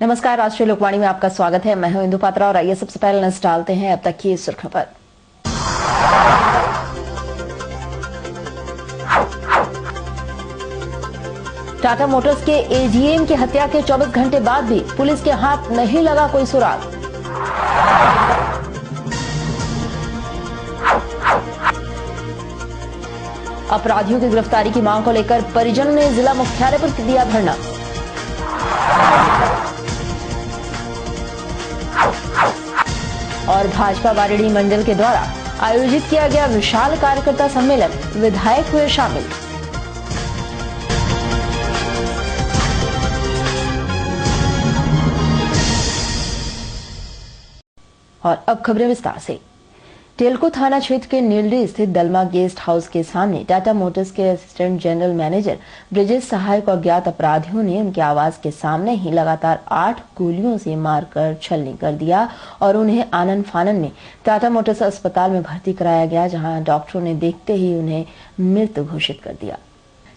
नमस्कार, राष्ट्रीय लोकवाणी में आपका स्वागत है। मैं हूं इंदु पात्रा और आइए सबसे पहले नजर डालते हैं अब तक की सुर्खियों पर। टाटा मोटर्स के एजीएम की हत्या के 24 घंटे बाद भी पुलिस के हाथ नहीं लगा कोई सुराग। अपराधियों की गिरफ्तारी की मांग को लेकर परिजनों ने जिला मुख्यालय पर दिया धरना। और भाजपा वारिणी मंडल के द्वारा आयोजित किया गया विशाल कार्यकर्ता सम्मेलन, विधायक हुए शामिल। और अब खबरें विस्तार से। टेलको थाना क्षेत्र के नीलडी स्थित दलमा गेस्ट हाउस के सामने टाटा मोटर्स के असिस्टेंट जनरल मैनेजर ब्रिजेश सहाय को अज्ञात अपराधियों ने उनके आवास के सामने ही लगातार 8 गोलियों से मारकर छलनी कर दिया और उन्हें आनन फानन में टाटा मोटर्स अस्पताल में भर्ती कराया गया, जहां डॉक्टरों ने देखते ही उन्हें मृत घोषित कर दिया।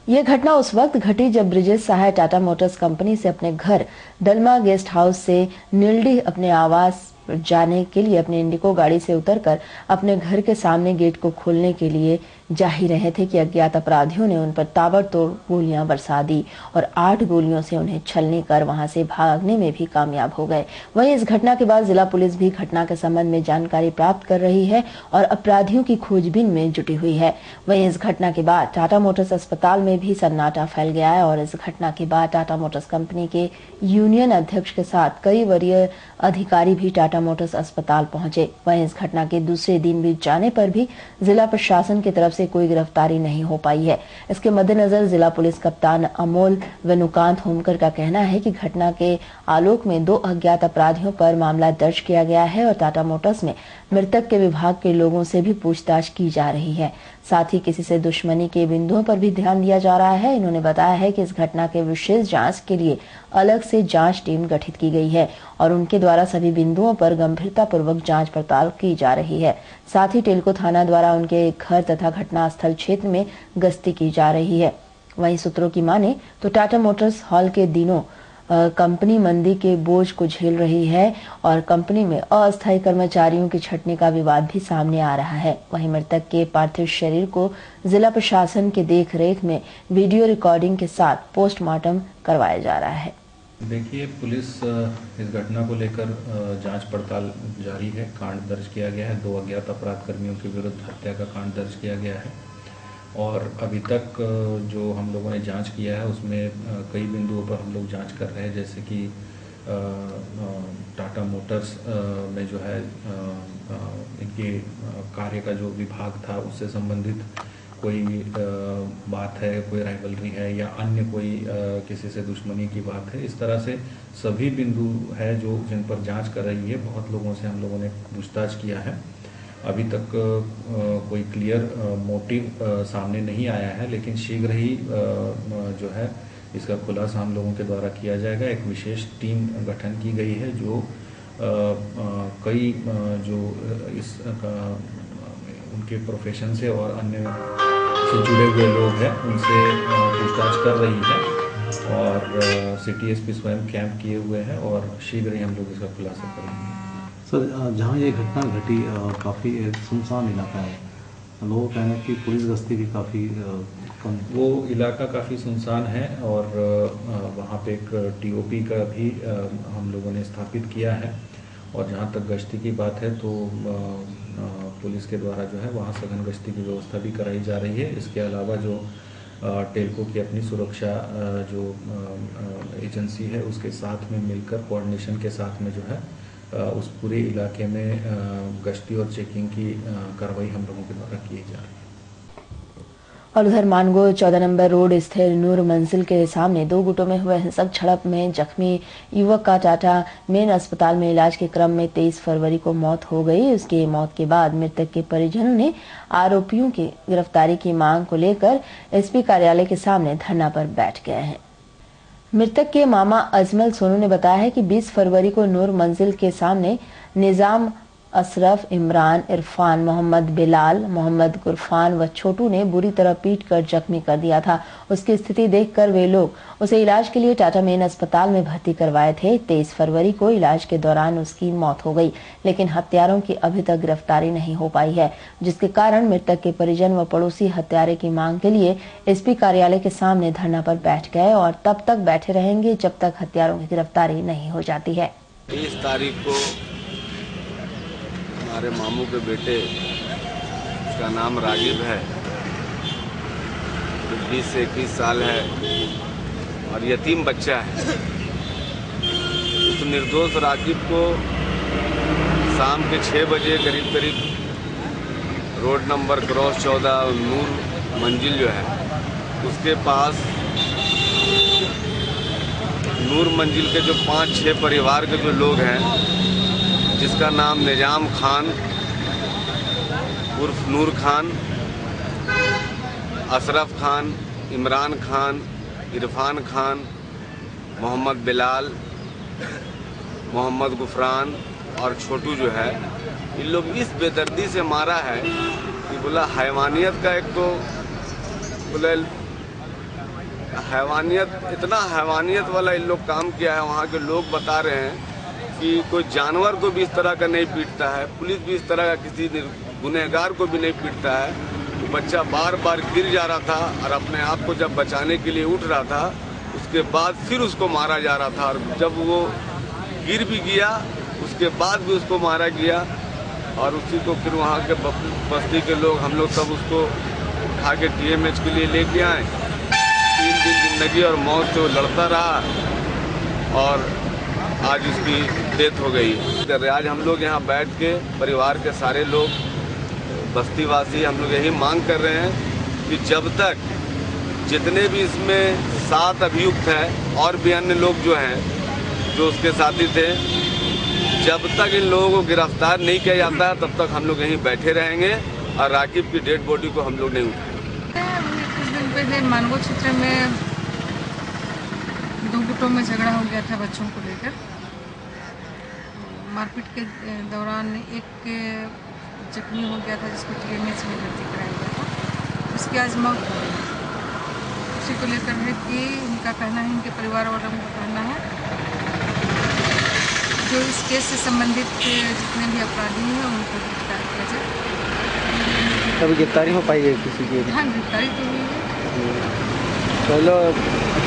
ये घटना उस वक्त घटी जब ब्रिजेश सहाय टाटा मोटर्स कंपनी से अपने घर दलमा गेस्ट हाउस से नीलडी अपने आवास जाने के लिए अपने इंडिको गाड़ी से उतरकर अपने घर के सामने गेट को खोलने के लिए जा ही रहे थे कि अज्ञात अपराधियों ने उन पर ताबड़तोड़ गोलियां बरसा दी और 8 गोलियों से उन्हें छलनी कर वहां से भागने में भी कामयाब हो गए। वहीं इस घटना के बाद जिला पुलिस भी घटना के संबंध में जानकारी प्राप्त कर रही है और अपराधियों की खोजबीन में जुटी हुई है। वहीं इस घटना के बाद टाटा मोटर्स अस्पताल में भी सन्नाटा फैल गया है और इस घटना के बाद टाटा मोटर्स कंपनी के यूनियन अध्यक्ष के साथ कई वरीय अधिकारी भी टाटा मोटर्स अस्पताल पहुंचे। वहीं इस घटना के दूसरे दिन बीत जाने पर भी जिला प्रशासन की तरफ से कोई गिरफ्तारी नहीं हो पाई है। इसके मद्देनजर जिला पुलिस कप्तान अमोल वेणुकांत होमकर का कहना है कि घटना के आलोक में 2 अज्ञात अपराधियों पर मामला दर्ज किया गया है और टाटा मोटर्स में मृतक के विभाग के लोगों से भी पूछताछ की जा रही है। साथ ही किसी से दुश्मनी के बिंदुओं पर भी ध्यान दिया जा रहा है। इन्होंने बताया है कि इस घटना के विशेष जांच के लिए अलग से जांच टीम गठित की गई है और उनके द्वारा सभी बिंदुओं पर गंभीरता पूर्वक जांच पड़ताल की जा रही है। साथ ही टेलको थाना द्वारा उनके घर तथा घटनास्थल क्षेत्र में गश्ती की जा रही है। वहीं सूत्रों की माने तो टाटा मोटर्स हॉल के दिनों कंपनी मंदी के बोझ को झेल रही है और कंपनी में अस्थायी कर्मचारियों की छंटनी का विवाद भी सामने आ रहा है। वहीं मृतक के पार्थिव शरीर को जिला प्रशासन के देखरेख में वीडियो रिकॉर्डिंग के साथ पोस्टमार्टम करवाया जा रहा है। देखिए, पुलिस इस घटना को लेकर जांच पड़ताल जारी है। कांड दर्ज किया गया है। 2 अज्ञात अपराध कर्मियों के विरुद्ध हत्या का कांड दर्ज किया गया है और अभी तक जो हम लोगों ने जांच किया है उसमें कई बिंदुओं पर हम लोग जांच कर रहे हैं, जैसे कि टाटा मोटर्स में जो है इनके कार्य का जो विभाग था उससे संबंधित कोई बात है, कोई राइवलरी है या अन्य कोई किसी से दुश्मनी की बात है। इस तरह से सभी बिंदु है जो जिन पर जांच कर रही है। बहुत लोगों से हम लोगों ने पूछताछ किया है। अभी तक कोई क्लियर मोटिव सामने नहीं आया है, लेकिन शीघ्र ही जो है इसका खुलासा हम लोगों के द्वारा किया जाएगा। एक विशेष टीम गठन की गई है जो कई जो इस उनके प्रोफेशन से और अन्य से जुड़े हुए लोग हैं उनसे पूछताछ कर रही है और सिटी एसपी स्वयं कैंप किए हुए हैं और शीघ्र ही हम लोग इसका खुलासा करेंगे। सर, जहाँ ये घटना घटी काफ़ी सुनसान इलाका है, लोगों का कहना है कि पुलिस गश्ती भी काफ़ी कम। वो इलाका काफ़ी सुनसान है और वहाँ पे एक टीओपी का भी हम लोगों ने स्थापित किया है और जहाँ तक गश्ती की बात है तो पुलिस के द्वारा जो है वहाँ सघन गश्ती की व्यवस्था भी कराई जा रही है। इसके अलावा जो टेलको की अपनी सुरक्षा जो एजेंसी है उसके साथ में मिलकर कोऑर्डिनेशन के साथ में जो है उस पूरे इलाके में गश्ती और चेकिंग की कार्रवाई हम लोगों के द्वारा की जा रही है। और उधर मानगो 14 नंबर रोड स्थित नूर मंजिल के सामने 2 गुटों में हुए हिंसक झड़प में जख्मी युवक का टाटा मेन अस्पताल में इलाज के क्रम में 23 फरवरी को मौत हो गई। उसकी मौत के बाद मृतक के परिजनों ने आरोपियों की गिरफ्तारी की मांग को लेकर एसपी कार्यालय के सामने धरना पर बैठ गए हैं। मृतक के मामा अजमल सोनू ने बताया है कि 20 फरवरी को नूर मंजिल के सामने निजाम अशरफ, इमरान, इरफान, मोहम्मद बिलाल, मोहम्मद गुरफान व छोटू ने बुरी तरह पीटकर जख्मी कर दिया था। उसकी स्थिति देखकर वे लोग उसे इलाज के लिए टाटा मेन अस्पताल में भर्ती करवाए थे। 23 फरवरी को इलाज के दौरान उसकी मौत हो गई, लेकिन हत्यारों की अभी तक गिरफ्तारी नहीं हो पाई है, जिसके कारण मृतक के परिजन व पड़ोसी हत्यारे की मांग के लिए एसपी कार्यालय के सामने धरना पर बैठ गए और तब तक बैठे रहेंगे जब तक हत्यारों की गिरफ्तारी नहीं हो जाती है। 30 तारीख को हमारे मामू के बेटे, उसका नाम रागिब है, 20 से 21 साल है और यतीम बच्चा है। उस निर्दोष रागिब को शाम के 6 बजे करीब रोड नंबर क्रॉस 14 नूर मंजिल जो है उसके पास नूर मंजिल के जो 5-6 परिवार के जो लोग हैं, जिसका नाम निजाम खान उर्फ नूर खान, अशरफ खान, इमरान खान, इरफान खान, मोहम्मद बिलाल, मोहम्मद गुफरान और छोटू जो है, इन लोग इस बेदर्दी से मारा है कि बोला हैवानियत का एक तो बोले हैवानियत, इतना हैवानियत वाला इन लोग काम किया है। वहाँ के लोग बता रहे हैं कि कोई जानवर को भी इस तरह का नहीं पीटता है, पुलिस भी इस तरह का किसी गुनहगार को भी नहीं पीटता है। वो बच्चा बार बार गिर जा रहा था और अपने आप को जब बचाने के लिए उठ रहा था, उसके बाद फिर उसको मारा जा रहा था और जब वो गिर भी गया उसके बाद भी उसको मारा गया और उसी को फिर वहाँ के बस्ती के लोग, हम लोग सब उसको उठा के TMH के लिए लेके आए। 3 दिन जिंदगी और मौत से वो लड़ता रहा और आज उसकी डेथ हो गई। आज हम लोग यहाँ बैठ के परिवार के सारे लोग, बस्तीवासी, हम लोग यही मांग कर रहे हैं कि जब तक जितने भी इसमें 7 अभियुक्त हैं और भी अन्य लोग जो हैं जो उसके साथी थे, जब तक इन लोगों को गिरफ्तार नहीं किया जाता है तब तक हम लोग यहीं बैठे रहेंगे और राकिब की डेड बॉडी को हम लोग नहीं उठाएंगे। कुछ दिन पहले मानगो क्षेत्र में 2 गुटों में झगड़ा हो गया था बच्चों को लेकर। मारपीट के दौरान एक जख्मी हो गया था जिसको TMH में भर्ती कराया गया था, उसकी आज मौत हो गई। उसी को लेकर है कि इनका कहना है, इनके परिवार वालों का कहना है जो इस केस से संबंधित जितने भी अपराधी हैं उनको गिरफ्तार किया जाए। तब गिरफ्तारी हो पाई है किसी की? हाँ, गिरफ्तारी तो हुई है। चलो,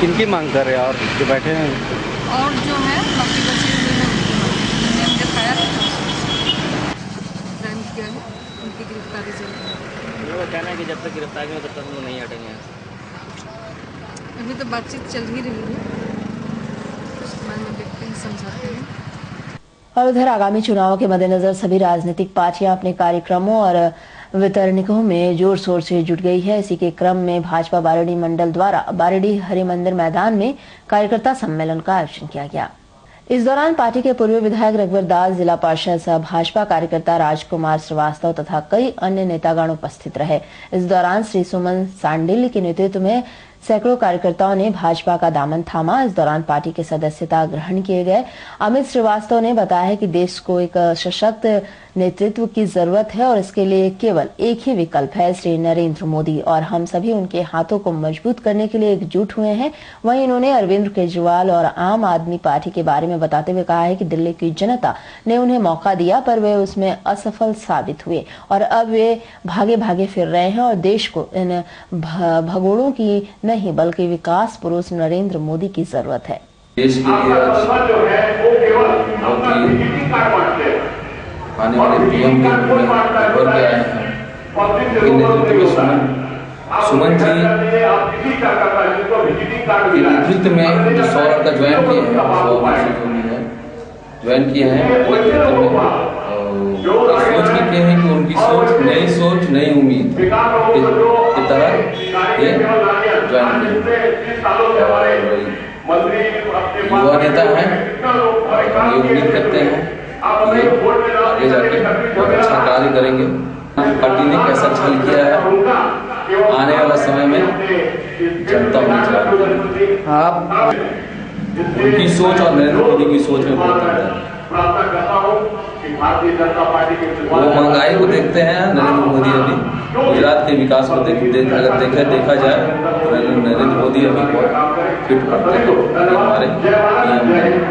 किनकी मांग कर रहे हैं और जो बैठे हैं? और जो है बाकी बचे हुए हैं उनकी दिखाया क्राइम किया है, उनकी गिरफ्तारी जल्द। वो कहना है कि जब तक गिरफ्तारी हो तब तक हम लोग नहीं हटेंगे। अभी तो बातचीत चल ही रही है, उसके बाद में देखते हैं, समझाते हैं। और उधर आगामी चुनावों के मद्देनजर सभी राजनीतिक पार्टियां अपने कार्यक्रमों और वितरणिकों में जोर शोर से जुट गई है। इसी के क्रम में भाजपा बारिडी मंडल द्वारा बारिडी हरि मंदिर मैदान में कार्यकर्ता सम्मेलन का आयोजन किया गया। इस दौरान पार्टी के पूर्व विधायक रघुवर दास, जिला पार्षद सह भाजपा कार्यकर्ता राजकुमार श्रीवास्तव तथा कई अन्य नेतागण उपस्थित रहे। इस दौरान श्री सुमन सांडिल के नेतृत्व में सैकड़ों कार्यकर्ताओं ने भाजपा का दामन थामा। इस दौरान पार्टी के सदस्यता ग्रहण किए गए। अमित श्रीवास्तव ने बताया कि देश को एक सशक्त नेतृत्व की जरूरत है और इसके लिए केवल एक ही विकल्प है, श्री नरेंद्र मोदी, और हम सभी उनके हाथों को मजबूत करने के लिए एकजुट हुए हैं। वहीं इन्होंने अरविंद केजरीवाल और आम आदमी पार्टी के बारे में बताते हुए कहा है कि दिल्ली की जनता ने उन्हें मौका दिया पर वे उसमें असफल साबित हुए और अब वे भागे भागे फिर रहे हैं और देश को इन भगोड़ों की नहीं बल्कि विकास पुरुष नरेंद्र मोदी की जरूरत है। देश के लिए आने वाले PM के रूप में उभर के आए हैं। नेतृत्व में सुमन जी के नेतृत्व में जो 100 लड़का ज्वाइन किए हैं, 100 ज्वाइन किए हैं नेतृत्व में, सोच के किए हैं कि उनकी सोच नई उम्मीद की तरह ये ज्वाइन किए। युवा नेता है, ये उम्मीद करते हैं कि आगे जाके बहुत अच्छा कार्य करेंगे। पार्टी ने कैसा छल किया है, आने वाला समय में जनता उन्हें जवाब देगी। आप उनकी सोच और नरेंद्र मोदी की सोच में बहुत अंतर है। वो महंगाई को देखते हैं नरेंद्र मोदी अभी, गुजरात के विकास को अगर देखा जाए तो नरेंद्र मोदी अभी बहुत फिट करते हैं हमारे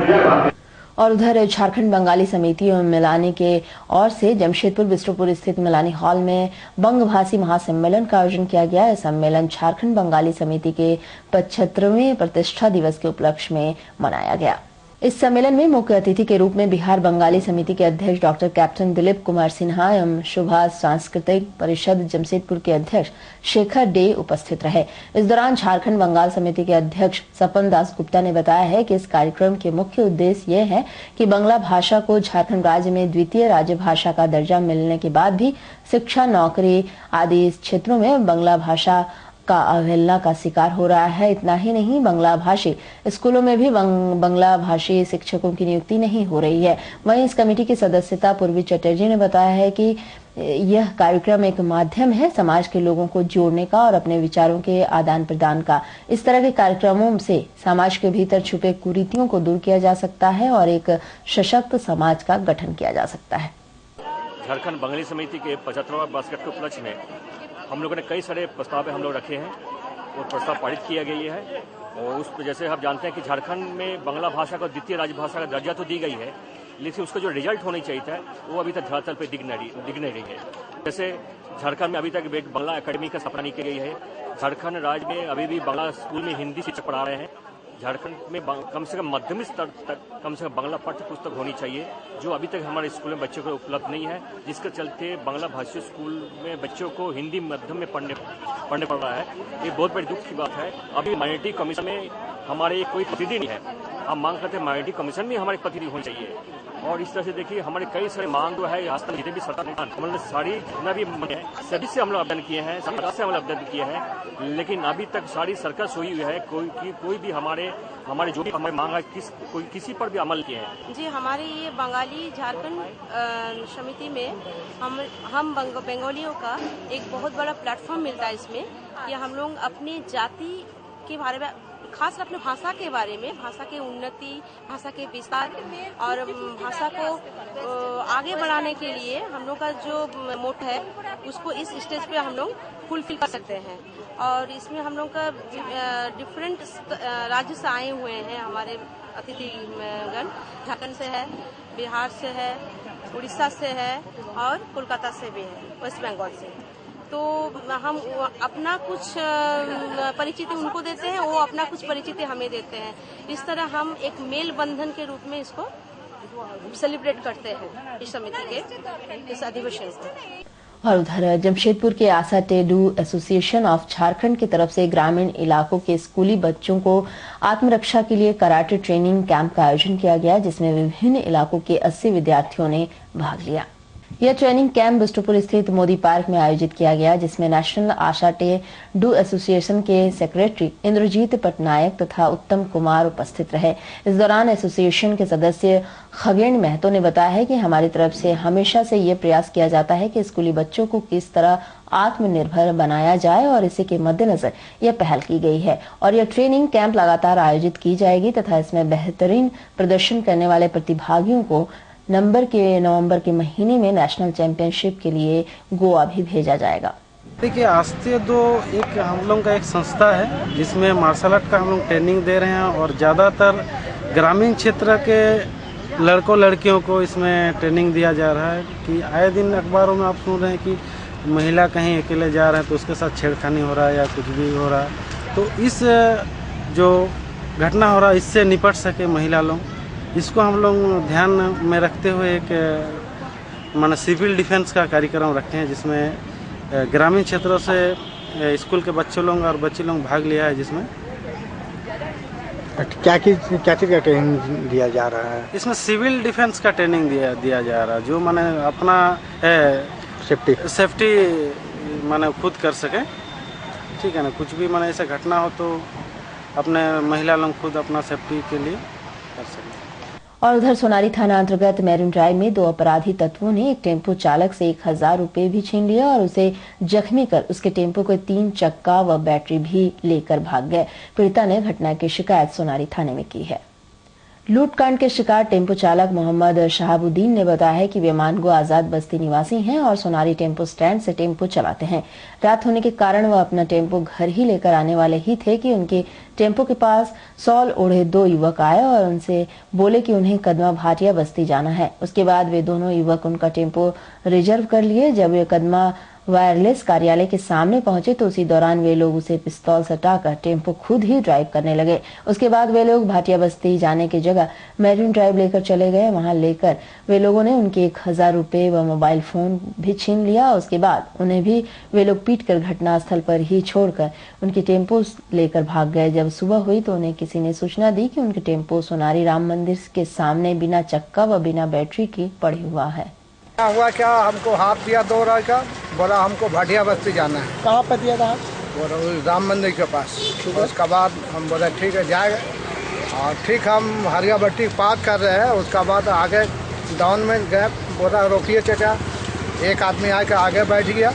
पीएम। और उधर झारखंड बंगाली समिति एवं मिलानी के ओर से जमशेदपुर बिष्ट्रपुर स्थित मिलानी हॉल में बंगभाषी महासम्मेलन का आयोजन किया गया। यह सम्मेलन झारखंड बंगाली समिति के 75वें प्रतिष्ठा दिवस के उपलक्ष्य में मनाया गया। इस सम्मेलन में मुख्य अतिथि के रूप में बिहार बंगाली समिति के अध्यक्ष डॉक्टर कैप्टन दिलीप कुमार सिन्हा एवं सुभाष सांस्कृतिक परिषद जमशेदपुर के अध्यक्ष शेखर डे उपस्थित रहे। इस दौरान झारखंड बंगाल समिति के अध्यक्ष सपन दास गुप्ता ने बताया है कि इस कार्यक्रम के मुख्य उद्देश्य ये है कि बंगला भाषा को झारखंड राज्य में द्वितीय राज्य भाषा का दर्जा मिलने के बाद भी शिक्षा, नौकरी आदि क्षेत्रों में बंगला भाषा का अवहेलना का शिकार हो रहा है। इतना ही नहीं, बंगला भाषी स्कूलों में भी बंगला भाषी शिक्षकों की नियुक्ति नहीं हो रही है। वहीं इस कमेटी की सदस्यता पूर्वी चटर्जी ने बताया है कि यह कार्यक्रम एक माध्यम है समाज के लोगों को जोड़ने का और अपने विचारों के आदान प्रदान का। इस तरह के कार्यक्रमों से समाज के भीतर छुपे कुरीतियों को दूर किया जा सकता है और एक सशक्त समाज का गठन किया जा सकता है। झारखंड बंगाली समिति के 75वां वर्षगांठ के उपलक्ष्य में हम लोगों ने कई सारे प्रस्ताव हम लोग रखे हैं और प्रस्ताव पारित किया गई है। और उस पर जैसे आप जानते हैं कि झारखंड में बांग्ला भाषा को द्वितीय राजभाषा का दर्जा तो दी गई है, लेकिन उसका जो रिजल्ट होनी चाहिए था वो अभी तक धरातल पर दिख नहीं रही है। जैसे झारखंड में अभी तक एक बांग्ला अकेडमी का स्थापना नहीं की गई है। झारखंड राज्य में अभी भी बांग्ला स्कूल में हिंदी शिक्षक पढ़ा रहे हैं। झारखंड में कम से कम मध्यम स्तर तक कम से कम बांग्ला पाठ्य पुस्तक होनी चाहिए, जो अभी तक हमारे स्कूल में बच्चों को उपलब्ध नहीं है, जिसके चलते बांग्ला भाषी स्कूल में बच्चों को हिंदी माध्यम में पढ़ने पड़ रहा है। ये बहुत बड़ी दुख की बात है। अभी माइनॉरिटी कमीशन में हमारे कोई प्रतिनिधि नहीं है। हम मांग करते हैं माइनॉरिटी कमीशन में हमारे प्रतिनिधि होने चाहिए। और इस तरह से देखिए हमारे कई सारे मांग जो है आज तक जितने भी सरकार ने हमने सारी जितना भी सभी से हम लोग आवेदन किए हैं, सरकार से हम लोग आवेदन किए हैं, लेकिन अभी तक सारी सरकार सोई हुई है। कोई भी हमारे जो भी हमारी मांग है किसी पर भी अमल किए हैं। जी, हमारे ये बंगाली झारखंड समिति में हम बंगालियों का एक बहुत बड़ा प्लेटफॉर्म मिलता है इसमें कि हम लोग अपनी जाति के बारे में, खास अपने भाषा के बारे में, भाषा की उन्नति, भाषा के विस्तार और भाषा को आगे बढ़ाने के लिए हम लोग का जो मोटो है उसको इस स्टेज पे हम लोग फुलफिल कर सकते हैं। और इसमें हम लोग का डिफरेंट राज्य से आए हुए हैं हमारे अतिथिगण। झारखंड से है, बिहार से है, उड़ीसा से है और कोलकाता से भी है, वेस्ट बंगाल से। तो हम अपना कुछ परिचिति उनको देते हैं, वो अपना कुछ परिचिति हमें देते हैं। इस तरह हम एक मेल बंधन के रूप में इसको सेलिब्रेट करते हैं इस समिति के इस अधिवेशन को। और उधर जमशेदपुर के आशा टेडू एसोसिएशन ऑफ झारखंड की तरफ से ग्रामीण इलाकों के स्कूली बच्चों को आत्मरक्षा के लिए कराटे ट्रेनिंग कैंप का आयोजन किया गया, जिसमें विभिन्न इलाकों के 80 विद्यार्थियों ने भाग लिया। यह ट्रेनिंग कैंप बिष्ट्रपुर स्थित मोदी पार्क में आयोजित किया गया, जिसमें नेशनल आशा टेडू एसोसिएशन के सेक्रेटरी इंद्रजीत पटनायक तथा उत्तम कुमार उपस्थित रहे। इस दौरान एसोसिएशन के सदस्य खगेन महतो ने बताया है कि हमारी तरफ से हमेशा से ये प्रयास किया जाता है कि स्कूली बच्चों को किस तरह आत्मनिर्भर बनाया जाए और इसी के मद्देनजर यह पहल की गई है। और यह ट्रेनिंग कैंप लगातार आयोजित की जाएगी तथा इसमें बेहतरीन प्रदर्शन करने वाले प्रतिभागियों को नवंबर के महीने में नेशनल चैंपियनशिप के लिए गोवा भी भेजा जाएगा। देखिए, आस्ते दो एक हम लोग का एक संस्था है जिसमें मार्शल आर्ट का हम लोग ट्रेनिंग दे रहे हैं और ज़्यादातर ग्रामीण क्षेत्र के लड़कों लड़कियों को इसमें ट्रेनिंग दिया जा रहा है। कि आए दिन अखबारों में आप सुन रहे हैं कि महिला कहीं अकेले जा रहे हैं तो उसके साथ छेड़खानी हो रहा है या कुछ भी हो रहा है। तो इस जो घटना हो रहा है इससे निपट सके महिला लोग, इसको हम लोग ध्यान में रखते हुए एक माने सिविल डिफेंस का कार्यक्रम रखे हैं, जिसमें ग्रामीण क्षेत्रों से स्कूल के बच्चों लोग और बच्चे लोग भाग लिया है। जिसमें क्या चीज़ का ट्रेनिंग दिया जा रहा है? इसमें सिविल डिफेंस का ट्रेनिंग दिया जा रहा है, जो माने अपना सेफ्टी माने खुद कर सके। ठीक है ना, कुछ भी माने ऐसा घटना हो तो अपने महिला लोग खुद अपना सेफ्टी के लिए कर सके। और उधर सोनारी थाना अंतर्गत मैरून ड्राइव में 2 अपराधी तत्वों ने एक टेम्पो चालक से 1000 रुपए भी छीन लिया और उसे जख्मी कर उसके टेम्पो के 3 चक्का व बैटरी भी लेकर भाग गए। पीड़िता ने घटना की शिकायत सोनारी थाने में की है। लूटकांड के शिकार टेम्पो चालक मोहम्मद शहाबुद्दीन ने बताया है कि वे मानगो आजाद बस्ती निवासी हैं और सोनारी टेम्पो स्टैंड से टेम्पो चलाते हैं। रात होने के कारण वह अपना टेम्पो घर ही लेकर आने वाले ही थे कि उनके टेम्पो के पास शॉल ओढ़े 2 युवक आए और उनसे बोले कि उन्हें कदमा भाटिया बस्ती जाना है। उसके बाद वे दोनों युवक उनका टेम्पो रिजर्व कर लिए। जब वे कदमा वायरलेस कार्यालय के सामने पहुंचे तो उसी दौरान वे लोग उसे पिस्तौल सटाकर टेम्पो खुद ही ड्राइव करने लगे। उसके बाद वे लोग भाटिया बस्ती जाने की जगह मैरून ड्राइव लेकर चले गए। वहां लेकर वे लोगों ने उनके 1000 रुपए व मोबाइल फोन भी छीन लिया। उसके बाद उन्हें भी वे लोग पीटकर घटनास्थल पर ही छोड़कर उनकी टेम्पो लेकर भाग गए। जब सुबह हुई तो उन्हें किसी ने सूचना दी कि उनके टेम्पो सोनारी राम मंदिर के सामने बिना चक्का व बिना बैटरी के पड़े हुआ है। हुआ क्या, हमको हाथ दिया 2 रुपए का, बोला हमको भाटिया बस्ती जाना है। कहाँ पर दिया था? बोला राम मंदिर के पास। उसके बाद हम बोले ठीक है जाएगा, और ठीक हम हरिया बट्टी पार कर रहे हैं। उसके बाद आगे डाउन में गए, बोला रोकिए चाचा। एक आदमी आके आगे बैठ गया।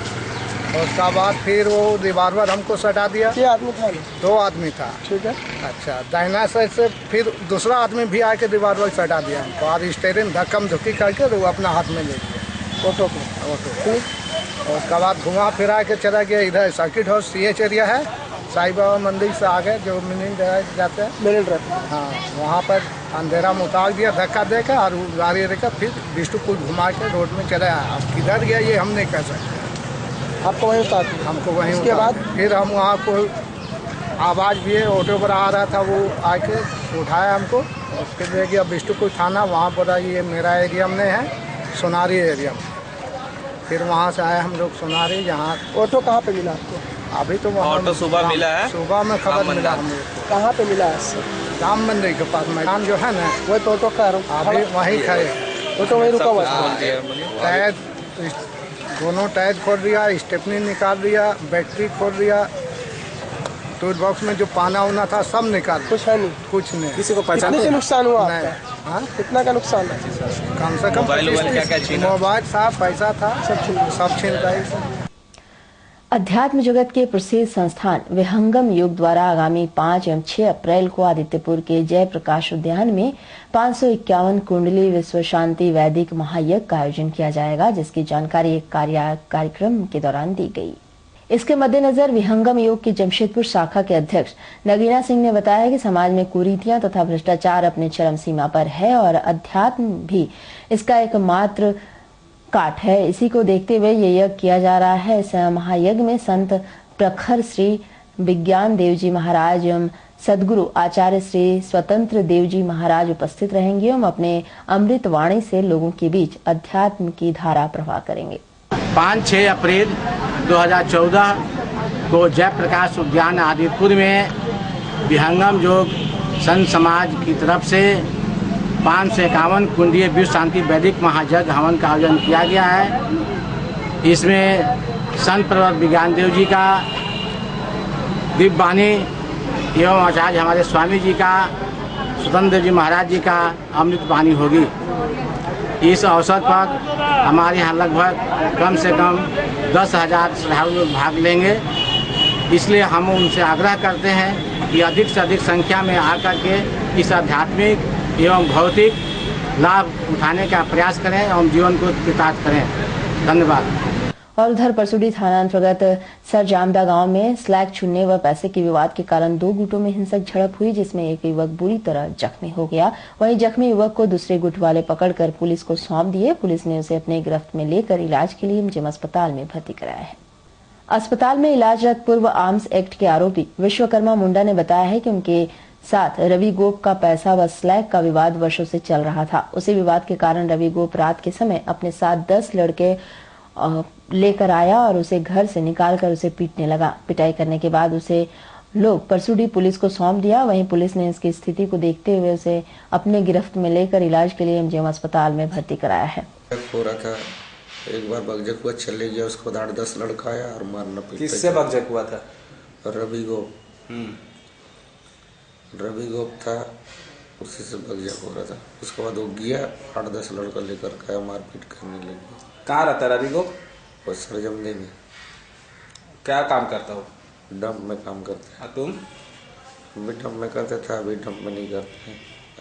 उसके बाद फिर वो रिवाल्वर हमको सटा दिया। क्या आदमी था? 2 आदमी था। ठीक है। अच्छा, दाहिना साइड से फिर दूसरा आदमी भी आके रिवाल्वर सटा दिया हमको, और स्टेरिंग धक्कम धुक्की करके वो अपना हाथ में ले लिया ऑटो को। उसके बाद घुमा फिरा के चला गया इधर सर्किट हाउस CH एरिया है, साईं बाबा मंदिर से आगे जो मिनी जाते हैं मिल रहा। हाँ, वहाँ पर अंधेरा में उतार दिया धक्का देकर, और गाड़ी लेकर फिर बिष्टुपुर घुमा के रोड में चला आया। अब किधर गया ये हम नहीं कह सकते। आपको वहीं उतार दिया? हमको वहीं। उसके बाद फिर हम वहाँ को आवाज़ भी ऑटो पर आ रहा था, वो आके उठाया हमको, उसके ले गया बिष्टुपुर थाना। वहाँ बोला ये मेरा एरिया में है, सोनारी एरिया में। फिर वहाँ से आए हम लोग सोनारी। यहाँ ऑटो कहाँ पे मिला आपको? अभी तो वहाँ ऑटो सुबह मिला है, सुबह में खबर मिला हम लोग को। कहाँ पे मिला है? राम मंदिर के पास मैदान जो है ना, वही तो ऑटो का अभी वहीं खड़े। ऑटो वहीं रुका हुआ था। टायर दोनों टायर खोल दिया, स्टेपनी निकाल दिया, बैटरी खोल दिया, टूल बॉक्स में जो पाना उना था सब निकाल। कुछ है नहीं? कुछ नहीं। किसी को कितने का नुकसान हुआ? हाँ, कितना का नुकसान है? कम से कम मोबाइल था, पैसा था, सब छीन गए। अध्यात्म जगत के प्रसिद्ध संस्थान विहंगम योग द्वारा आगामी 5 एवं 6 अप्रैल को आदित्यपुर के जय प्रकाश उद्यान में 551 कुंडली विश्व शांति वैदिक महायज्ञ का आयोजन किया जाएगा, जिसकी जानकारी एक कार्यक्रम के दौरान दी गई। इसके मद्देनजर विहंगम योग की जमशेदपुर शाखा के अध्यक्ष नगीना सिंह ने बताया कि समाज में कुरीतियां तथा भ्रष्टाचार अपने चरम सीमा पर है और अध्यात्म भी इसका एकमात्र काट है। इसी को देखते हुए ये यज्ञ किया जा रहा है। इस महायज्ञ में संत प्रखर श्री विज्ञान देव जी महाराज एवं सदगुरु आचार्य श्री स्वतंत्र देव जी महाराज उपस्थित रहेंगे एवं अपने अमृत वाणी से लोगों के बीच अध्यात्म की धारा प्रवाह करेंगे। 5-6 अप्रैल 2014 को जय प्रकाश उद्यान आदिपुर में विहंगम योग संत समाज की तरफ से 551 कुंडीय विश्व शांति वैदिक महायज्ञ हवन का आयोजन किया गया है। इसमें संत प्रवर विज्ञान देव जी का दिव्य वाणी एवं आचार्य हमारे स्वामी जी का स्वतंत्र देव जी महाराज जी का अमृत वाणी होगी। इस अवसर पर हमारे यहाँ लगभग कम से कम 10,000 श्रद्धालु भाग लेंगे। इसलिए हम उनसे आग्रह करते हैं कि अधिक से अधिक संख्या में आकर के इस आध्यात्मिक एवं भौतिक लाभ उठाने का प्रयास करें एवं जीवन को कृतार्थ करें। धन्यवाद। और उधर परसुडी थाना अंतर्गत सरजामदा गांव में स्लैग छुनने व पैसे के विवाद के कारण 2 गुटों में हिंसक झड़प हुई, जिसमें एक युवक बुरी तरह जख्मी हो गया। वहीं जख्मी युवक को दूसरे गुट वाले पकड़कर पुलिस को सौंप दिए। पुलिस ने उसे अपने गिरफ्त में लेकर इलाज के लिए एमजीएम अस्पताल में भर्ती कराया है। अस्पताल में इलाजरत पूर्व आर्म्स एक्ट के आरोपी विश्वकर्मा मुंडा ने बताया है कि उनके साथ रवि गोप का पैसा व स्लैग का विवाद वर्षों से चल रहा था। उसी विवाद के कारण रवि गोप रात के समय अपने साथ 10 लड़के लेकर आया और उसे घर से निकालकर उसे पीटने लगा। पिटाई करने के बाद उसे लोग परसुडी पुलिस को सौंप दिया। वहीं पुलिस ने इसकी स्थिति को देखते हुए उसे अपने गिरफ्त में लेकर इलाज के लिए एमजीएम अस्पताल में भर्ती कराया है। हो रहा था, एक बार बगजक हुआ, चले गया, उसको 8-10 लड़का आया और मारना पीटा। किससे बगजक हुआ था? रवि गोप था, उसी से बगजक हो रहा था। उसके बाद वो गया, 8-10 लड़का लेकर आया, मारपीट करने लगे। कहाँ रहता रवि गोप? वो सरजमदे में। क्या काम करता हो? डंप में काम करते हैं। तुम? भी डंप में करते थे, अभी डंप में नहीं करते हैं।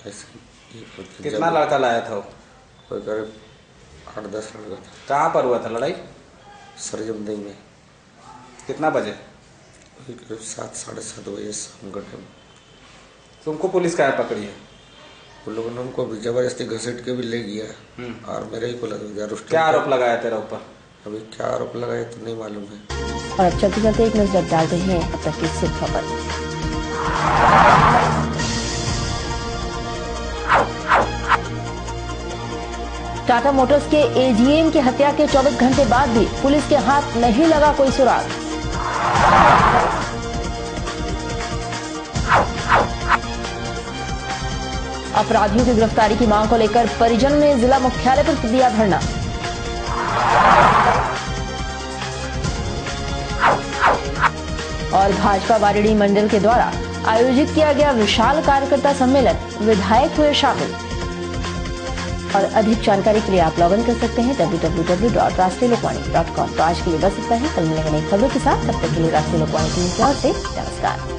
ऐसे कितना लड़का लाया था वो? कोई करीब 8-10 लड़का था। कहाँ पर हुआ था लड़ाई? सरजमदई में। कितना बजे? करीब 7-7:30 बजे शाम का टाइम। तुमको पुलिस क्या पकड़ी है? उन लोगों ने हमको जबरदस्ती घसीट के भी ले गया और मेरे ही को लग गया। क्या आरोप लगाया तेरा ऊपर? अभी क्या आरोप लगाया तो नहीं मालूम है। और अब चलते चलते एक नजर डालते हैं अब तक की सुर्खियों पर। टाटा मोटर्स के एजीएम की हत्या के 24 घंटे बाद भी पुलिस के हाथ नहीं लगा कोई सुराग। अपराधियों की गिरफ्तारी की मांग को लेकर परिजनों ने जिला मुख्यालय पर दिया धरना। और भाजपा बारिड़ी मंडल के द्वारा आयोजित किया गया विशाल कार्यकर्ता सम्मेलन, विधायक हुए शामिल। और अधिक जानकारी के लिए आप लॉग इन कर सकते हैं www.rashtriyalokvani.com। तो आज के लिए बस इतना ही, कल मिलेंगे नई खबरों के साथ। तब तक के लिए राष्ट्रीय लोकवाणी टीम की ओर से नमस्कार।